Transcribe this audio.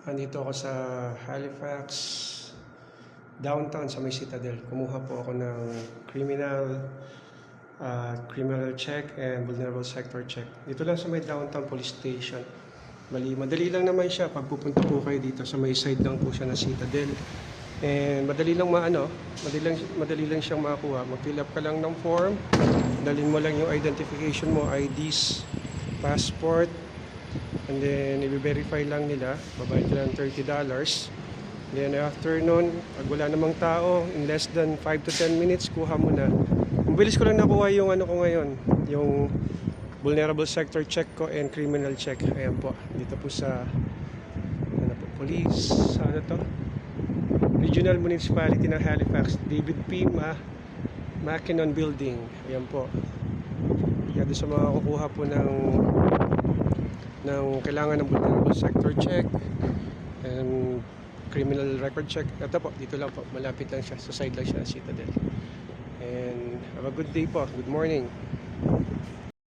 Andito ako sa Halifax, downtown sa may Citadel. Kumuha po ako ng criminal check and vulnerable sector check. Dito lang sa may downtown police station. Madali lang naman siya pag pupunta po kayo dito sa may side lang po siya na Citadel. And madali lang siyang makakuha. Mag-fill up ka lang ng form, dalhin mo lang yung identification mo, IDs, passport, and then i-verify lang nila, babayad ka lang $30. Then after nun, pag wala namang tao, in less than 5 to 10 minutes, kuha mo na. Mabilis ko lang nakuha yung ano ko ngayon, yung vulnerable sector check ko and criminal check. Ayan po, dito po sa police, ano to? Regional Municipality ng Halifax, David P. Mackinnon Building. Ayan po. Kaya doon sa mga kukuha po ng kailangan ng vulnerable sector check and criminal record check. Ito po, dito lang po, malapit lang siya, sa side lang siya, Citadel. And have a good day po, good morning.